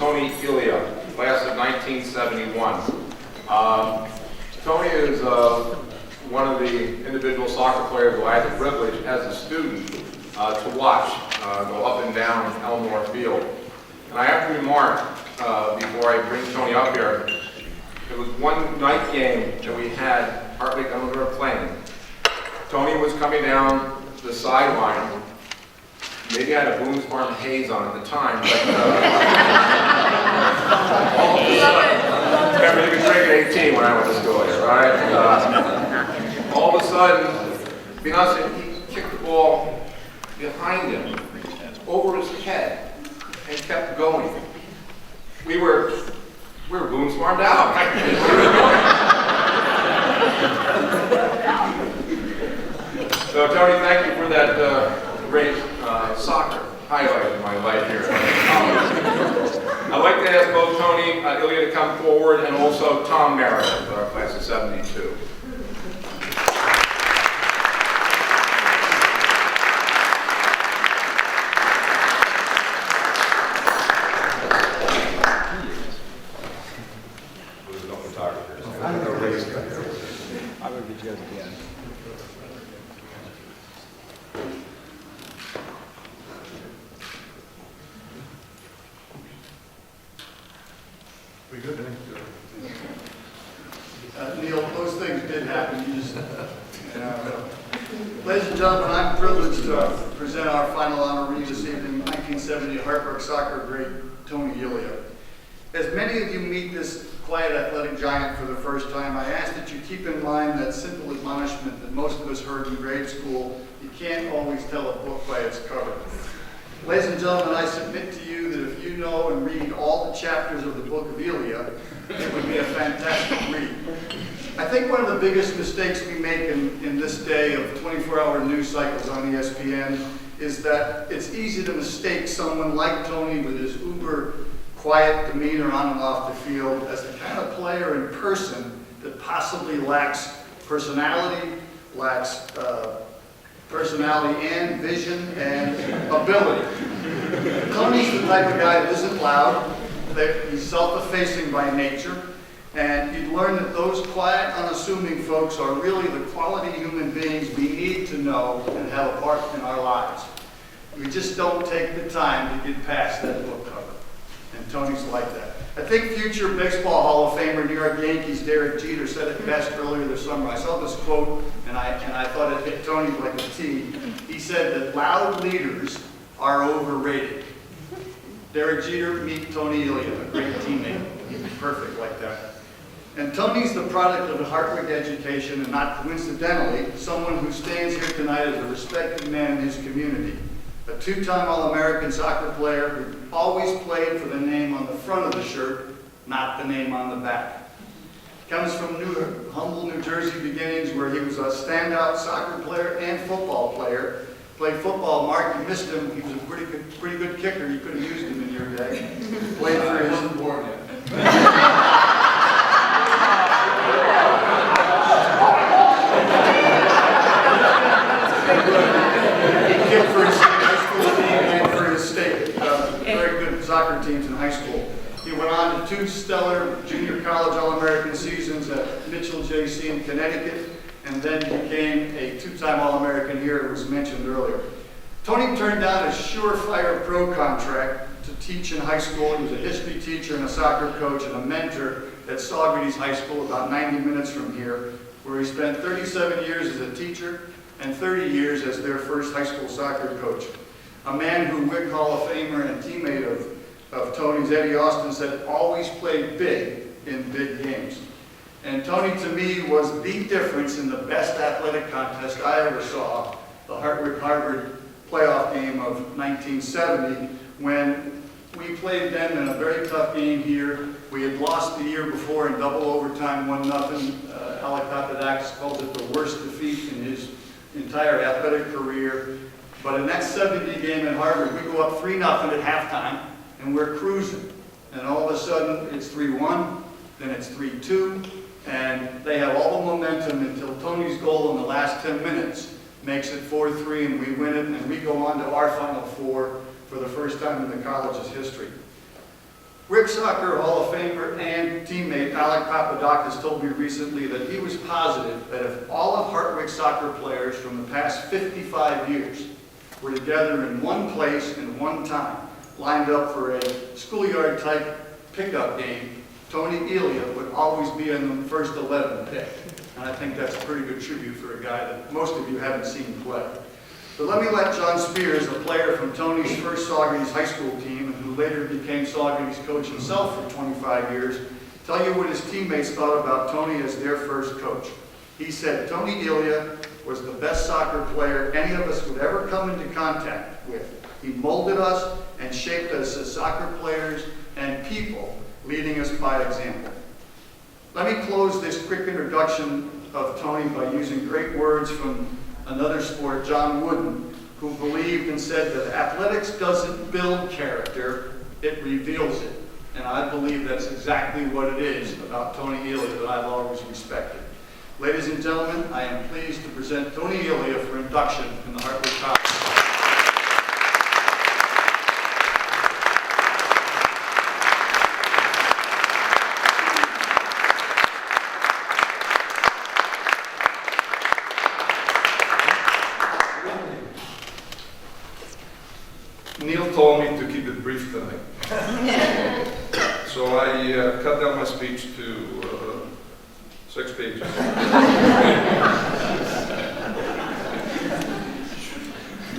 Tony Elia, class of 1971. Tony is one of the individual soccer players who I had the privilege as a student to watch go up and down Elmore Field. And I have to remark, before I bring Tony up here, it was one night game that we had Hartwick and we were playing. Tony was coming down the sideline. Maybe I had a Boone's Farm haze on at the time, but all of a sudden, remember you could drink at 18 when I went to school here, right? All of a sudden, he kicked the ball behind him, over his head, and kept going. We were Boone's Farmed out. So Tony, thank you for that great soccer highlight of my life here. I'd like to ask both Tony Elia to come forward and also Thom Meredith, our class of 72. I would get you guys again. We good? Neal, those things did happen. You just, ladies and gentlemen, I'm privileged to present our final honoree this evening, 1970 Hartwick soccer great Tony Elia. As many of you meet this quiet athletic giant for the first time, I ask that you keep in mind that simple admonishment that most of us heard in grade school: you can't always tell a book by its cover. Ladies and gentlemen, I submit to you that if you know and read all the chapters of the book of Elia, it would be a fantastic read. I think one of the biggest mistakes we make in this day of 24-hour news cycles on ESPN is that it's easy to mistake someone like Tony with his uber quiet demeanor on and off the field as the kind of player in person that possibly lacks personality, and vision and ability. Tony's the type of guy that isn't loud, that he's self-effacing by nature, and you'd learn that those quiet, unassuming folks are really the quality human beings we need to know and have a part in our lives. We just don't take the time to get past that book cover. And Tony's like that. I think future Baseball Hall of Famer, New York Yankees Derek Jeter said it best earlier this summer. I saw this quote and I thought it hit Tony like a T. He said that loud leaders are overrated. Derek Jeter, meet Tony Elia, a great teammate. He's perfect like that. And Tony's the product of a Hartwick education, and not coincidentally, someone who stands here tonight as a respected man in his community. A two-time All-American soccer player who always played for the name on the front of the shirt, not the name on the back. Comes from humble New Jersey beginnings where he was a standout soccer player and football player. Played football, Mark, you missed him. He was a pretty good kicker. You could have used him in your day. Played for his... He kicked for his high school team and for his state. Very good soccer teams in high school. He went on to 2 stellar junior college All-American seasons at Mitchell JC in Connecticut, and then became a 2-time All-American here, it was mentioned earlier. Tony turned down a surefire pro contract to teach in high school. He was a history teacher and a soccer coach and a mentor at Saugerties High School, about 90 minutes from here, where he spent 37 years as a teacher and 30 years as their first high school soccer coach. A man who Wick Hall of Famer and teammate of Tony's, Eddie Austin, said always played big in big games. And Tony, to me, was the difference in the best athletic contest I ever saw, the Hartwick-Harvard playoff game of 1970, when we played them in a very tough game here. We had lost the year before in double overtime, 1-0. Alec Papadakis calls it the worst defeat in his entire athletic career. But in that 70 game at Harvard, we go up 3-0 at halftime, and we're cruising. And all of a sudden, it's 3-1, then it's 3-2, and they have all the momentum until Tony's goal in the last 10 minutes makes it 4-3, and we win it, and we go on to our Final Four for the first time in the college's history. Rick Soccer Hall of Famer and teammate Alec Papadakis told me recently that he was positive that if all of Hartwick's soccer players from the past 55 years were together in one place and one time, lined up for a schoolyard type pickup game, Tony Elia would always be in the first 11 pick. And I think that's a pretty good tribute for a guy that most of you haven't seen play. But let me let John Spears, a player from Tony's first Saugerties high school team, and who later became Saugerties coach himself for 25 years, tell you what his teammates thought about Tony as their first coach. He said, "Tony Elia was the best soccer player any of us would ever come into contact with. He molded us and shaped us as soccer players and people, leading us by example." Let me close this quick introduction of Tony by using great words from another sport, John Wooden, who believed and said that athletics doesn't build character, it reveals it. And I believe that's exactly what it is about Tony Elia that I've always respected. Ladies and gentlemen, I am pleased to present Tony Elia for induction in the Hartwick College. Neal told me to keep it brief tonight. So I cut down my speech to 6 pages.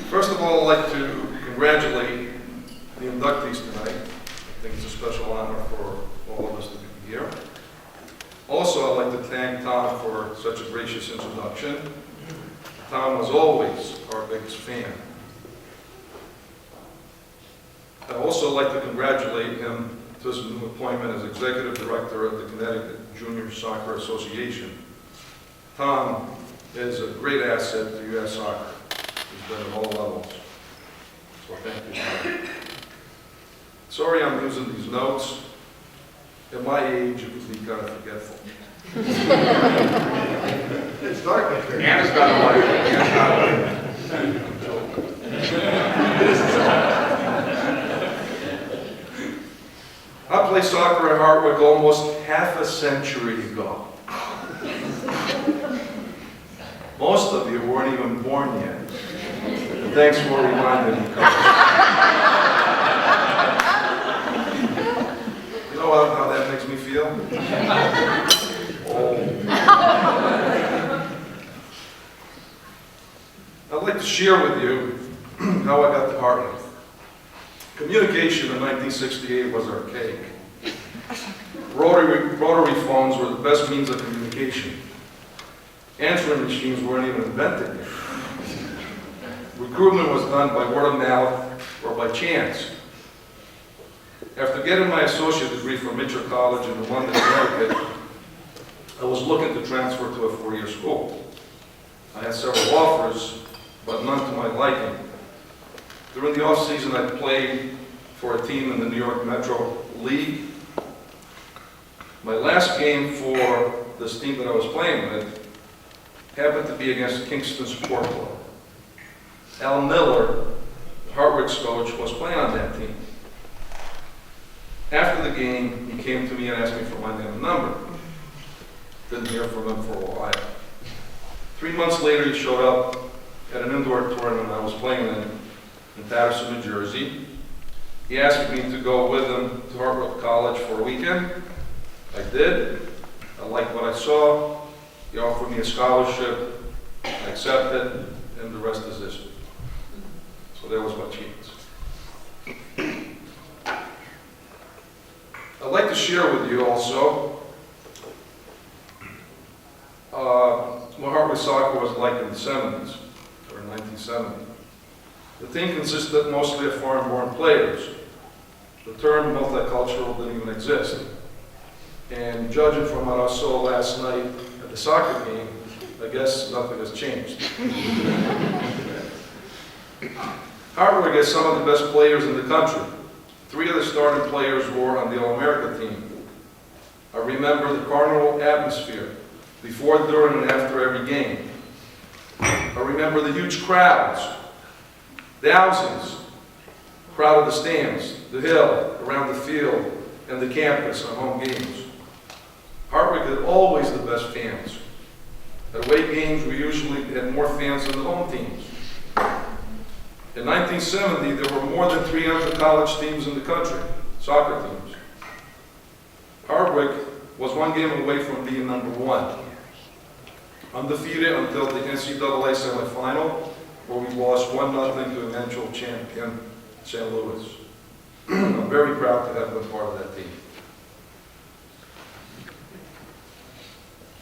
First of all, I'd like to congratulate the inductees tonight. I think it's a special honor for all of us to be here. Also, I'd like to thank Thom for such a gracious introduction. Thom was always our biggest fan. I'd also like to congratulate him to his new appointment as Executive Director of the Connecticut Junior Soccer Association. Thom is a great asset to U.S. soccer. He's been at all levels. So thank you, Thom. Sorry I'm using these notes. At my age, it would be kind of forgetful. It's dark up here. Anna's got a light. Anna's got a light. I'm joking. I played soccer at Hartwick almost half a century ago. Most of you weren't even born yet. And thanks for reminding me, Coach. You know how that makes me feel? Oh. I'd like to share with you how I got to Hartwick. Communication in 1968 was archaic. Rotary phones were the best means of communication. Answering machines weren't even invented yet. Recruitment was done by word of mouth or by chance. After getting my associate degree from Mitchell College in London, Connecticut, I was looking to transfer to a 4-year school. I had several offers, but none to my liking. During the off-season, I played for a team in the New York Metro League. My last game for this team that I was playing with happened to be against Kingston Sport Club. Al Miller, Hartwick's coach, was playing on that team. After the game, he came to me and asked me for my name and number. Didn't hear from him for a while. 3 months later, he showed up at an indoor tournament I was playing in Patterson, New Jersey. He asked me to go with him to Hartwick College for a weekend. I did. I liked what I saw. He offered me a scholarship. I accepted, and the rest is history. So that was my chance. I'd like to share with you also what Hartwick soccer was like in the 70s, or 1970. The team consisted mostly of foreign-born players. The term multicultural didn't even exist. And judging from what I saw last night at the soccer game, I guess nothing has changed. Hartwick has some of the best players in the country. 3 of the starting players were on the All-America team. I remember the carnival atmosphere before, during, and after every game. I remember the huge crowds, thousands, crowded the stands, the hill, around the field, and the campus on home games. Hartwick had always the best fans. At away games, we usually had more fans than the home teams. In 1970, there were more than 300 college teams in the country, soccer teams. Hartwick was one game away from being number one. Undefeated until the NCAA semifinal, where we lost 1-0 to eventual champion St. Louis. I'm very proud to have been part of that team.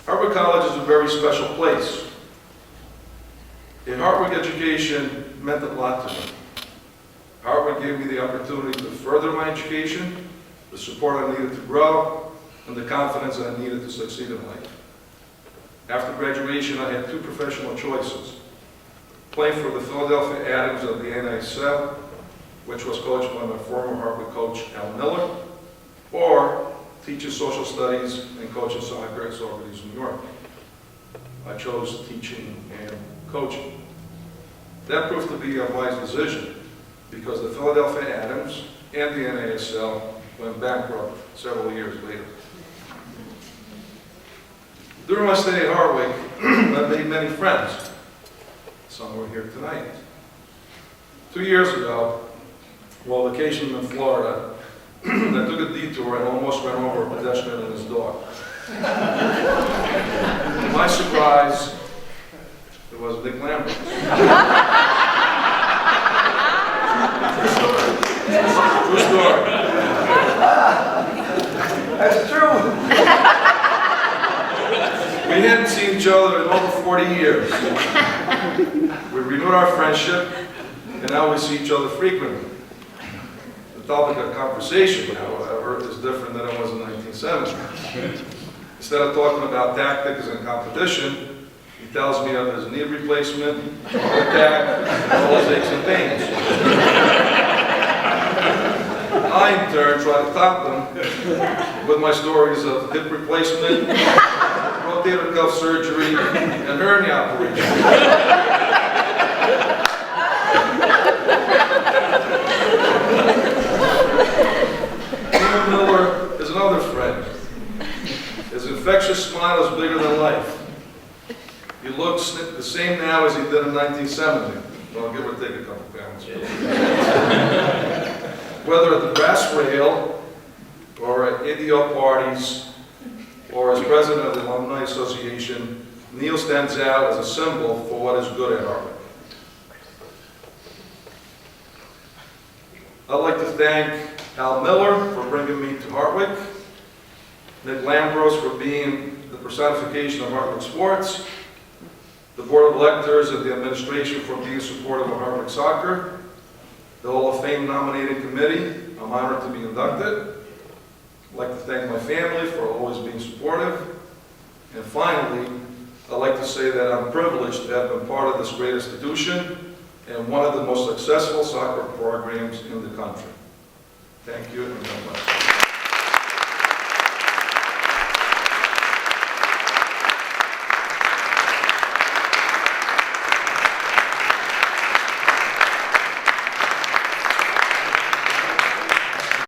Hartwick College is a very special place. In Hartwick, education meant a lot to me. Hartwick gave me the opportunity to further my education, the support I needed to grow, and the confidence I needed to succeed in life. After graduation, I had two professional choices: playing for the Philadelphia Adams of the NASL, which was coached by my former Hartwick coach, Al Miller, or teaching social studies and coaching soccer at Socrates, New York. I chose teaching and coaching. That proved to be a wise decision because the Philadelphia Adams and the NASL went bankrupt several years later. During my stay at Hartwick, I made many friends. Some were here tonight. 2 years ago, while vacationing in Florida, I took a detour and almost ran over a pedestrian and his dog. To my surprise, it was Nick Lambert. True story. That's true. We hadn't seen each other in over 40 years. We renewed our friendship, and now we see each other frequently. The topic of conversation, however, is different than it was in 1970. Instead of talking about tactics and competition, he tells me of his knee replacement, attack, and all his aches and pains. I, in turn, try to top them with my stories of hip replacement, rotator cuff surgery, and hernia operation. Miller is another friend. His infectious smile is bigger than life. He looks the same now as he did in 1970. Well, give or take a couple pounds. Whether at the brass rail, or at IDEO parties, or as president of the Alumni Association, Neal stands out as a symbol for what is good at Hartwick. I'd like to thank Al Miller for bringing me to Hartwick, Nick Lambros for being the personification of Hartwick sports, the Board of Electors and the administration for being supportive of Hartwick soccer, the Hall of Fame nominating committee. I'm honored to be inducted. I'd like to thank my family for always being supportive. And finally, I'd like to say that I'm privileged to have been part of this great institution and one of the most successful soccer programs in the country. Thank you, and God bless.